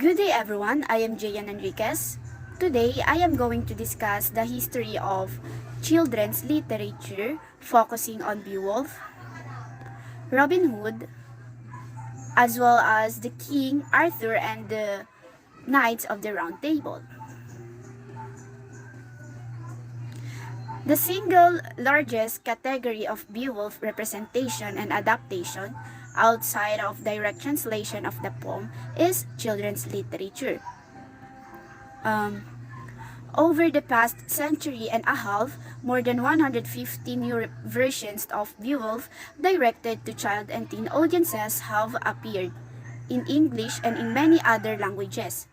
Good day everyone, I am Jayan Enriquez. Today, I am going to discuss the history of children's literature focusing on Beowulf, Robin Hood, as well as the King Arthur and the Knights of the Round Table. The single largest category of Beowulf representation and adaptation outside of direct translation of the poem is children's literature. Over the past century and a half, more than 150 new versions of Beowulf directed to child and teen audiences have appeared in English and in many other languages.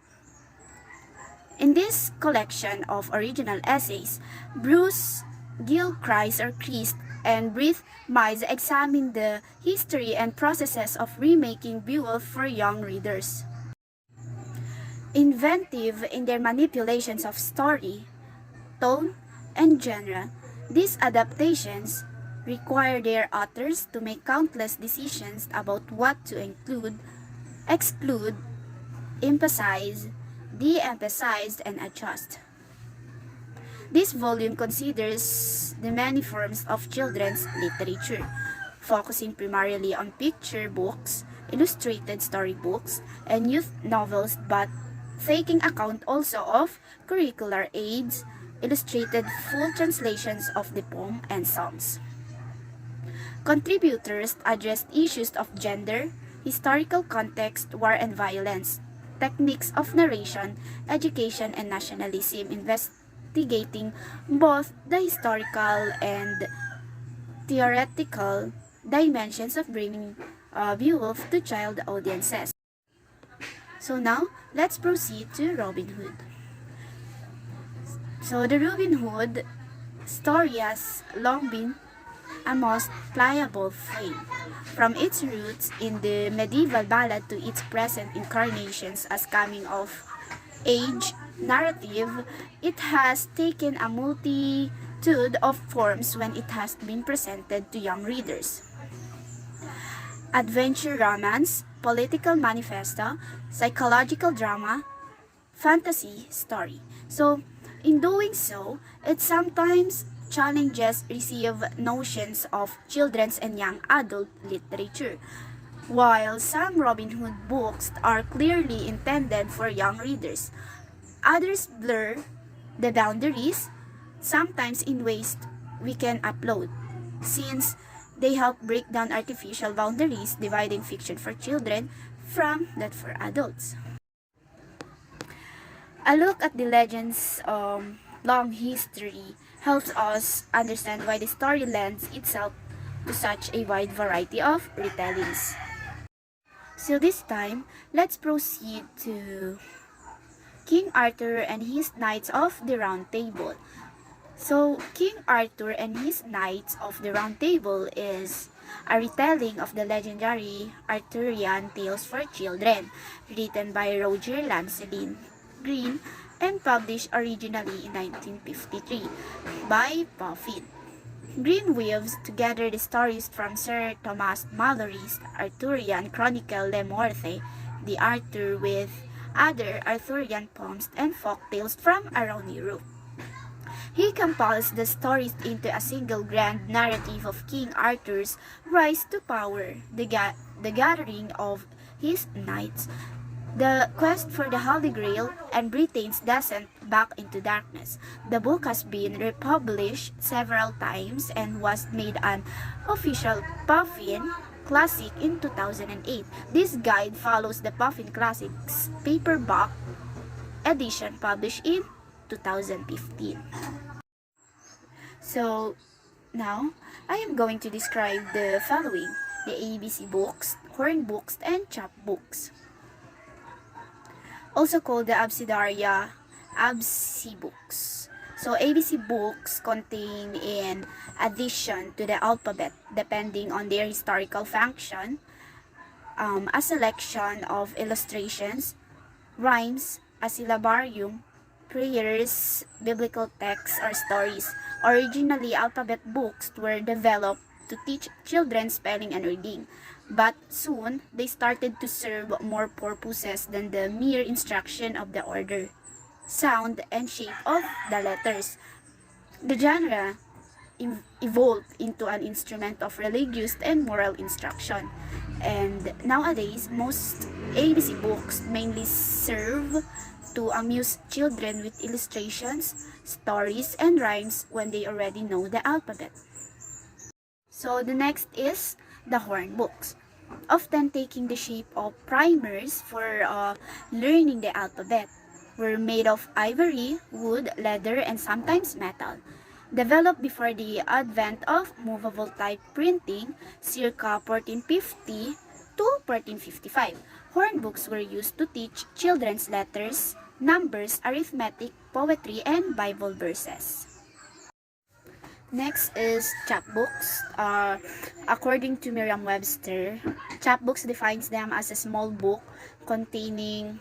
In this collection of original essays, Bruce Gilchrist and Blythe Mize examine the history and processes of remaking Beowulf for young readers. Inventive in their manipulations of story, tone, and genre, these adaptations require their authors to make countless decisions about what to include, exclude, emphasize, de-emphasize, and adjust. This volume considers the many forms of children's literature, focusing primarily on picture books, illustrated storybooks, and youth novels, but taking account also of curricular aids, illustrated full translations of the poem, and songs. Contributors addressed issues of gender, historical context, war and violence, techniques of narration, education, and nationalism, investigating both the historical and theoretical dimensions of bringing Beowulf to child audiences. So now, let's proceed to Robin Hood. So the Robin Hood story has long been a most pliable frame, from its roots in the medieval ballad to its present incarnations as coming-of-age narrative. It has taken a multitude of forms when it has been presented to young readers. Adventure romance, political manifesto, psychological drama, fantasy story. So, in doing so, it sometimes challenges receive notions of children's and young adult literature, while some Robin Hood books are clearly intended for young readers. Others blur the boundaries, sometimes in ways we can upload, since they help break down artificial boundaries dividing fiction for children from that for adults. A look at the legend's long history helps us understand why the story lends itself to such a wide variety of retellings. So this time, let's proceed to King Arthur and his Knights of the Round Table. So, King Arthur and his Knights of the Round Table is a retelling of the legendary Arthurian tales for children, written by Roger Lancelin Green and published originally in 1953 by Puffin. Green weaves together the stories from Sir Thomas Malory's Arthurian Chronicle Le Morte d'Arthur with other Arthurian poems and folk tales from around Europe. He compiles the stories into a single grand narrative of King Arthur's rise to power, the gathering of his knights, the quest for the Holy Grail, and Britain's descent back into darkness. The book has been republished several times and was made an official Puffin Classic in 2008. This guide follows the Puffin Classics paperback edition published in 2015. So, now, I am going to describe the following: the ABC books, horn books, and chapbooks. Also called the Abecedaria books. So, ABC books contain in addition to the alphabet, depending on their historical function, a selection of illustrations, rhymes, a syllabarium, prayers, biblical texts, or stories. Originally, alphabet books were developed to teach children spelling and reading, But soon, they started to serve more purposes than the mere instruction of the order, sound, and shape of the letters. The genre evolved into an instrument of religious and moral instruction. And nowadays, most ABC books mainly serve to amuse children with illustrations, stories, and rhymes when they already know the alphabet. So the next is the horn books, often taking the shape of primers for learning the alphabet. Were made of ivory, wood, leather, and sometimes metal. Developed before the advent of movable type printing, circa 1450 to 1455, horn books were used to teach children's letters, numbers, arithmetic, poetry, and Bible verses. Next is chapbooks. According to Merriam-Webster, chapbooks defines them as a small book containing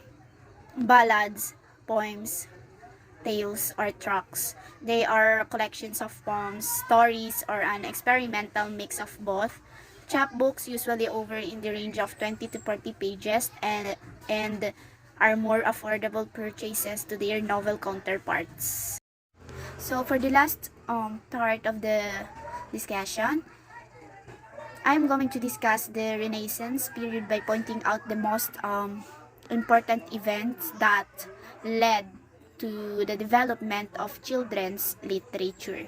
ballads, poems, tales, or tracts. They are collections of poems, stories, or an experimental mix of both. Chapbooks usually over in the range of 20 to 40 pages and are more affordable purchases to their novel counterparts. So for the last part of the discussion, I'm going to discuss the Renaissance period by pointing out the most important events that led to the development of children's literature.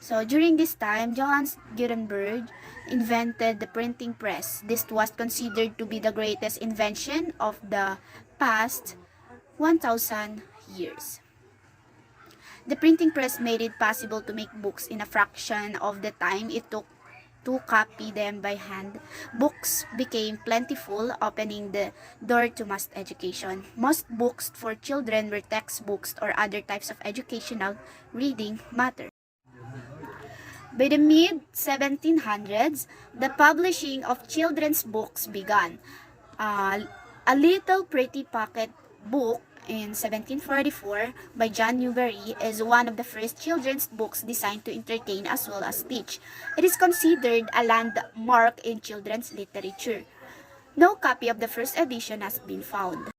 So during this time, Johannes Gutenberg invented the printing press. This was considered to be the greatest invention of the past 1,000 years. The printing press made it possible to make books in a fraction of the time it took to copy them by hand. Books became plentiful, opening the door to mass education. Most books for children were textbooks or other types of educational reading matter. By the mid-1700s, the publishing of children's books began. A Little Pretty Pocket Book in 1744 by John Newbery is one of the first children's books designed to entertain as well as teach. It is considered a landmark in children's literature. No copy of the first edition has been found.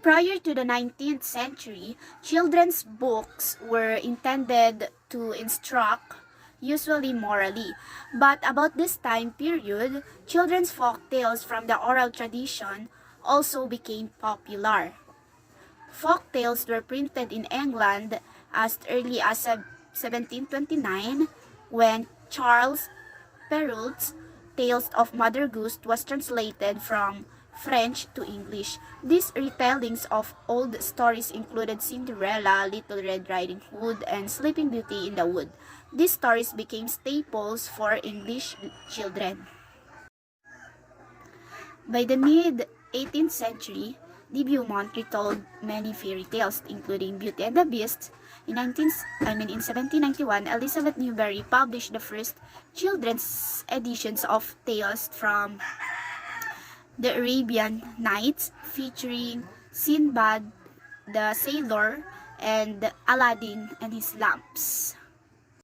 Prior to the 19th century, children's books were intended to instruct, usually morally. But about this time period, children's folk tales from the oral tradition also became popular. Folk tales were printed in England as early as 1729 when Charles Perrault's Tales of Mother Goose was translated from French to English. These retellings of old stories included Cinderella, Little Red Riding Hood, and Sleeping Beauty in the Wood. These stories became staples for English children. By the mid-18th century, de Beaumont retold many fairy tales, including Beauty and the Beast. In 1791, Elizabeth Newbery published the first children's editions of tales from the Arabian Nights, featuring Sinbad the Sailor and Aladdin and his lamps.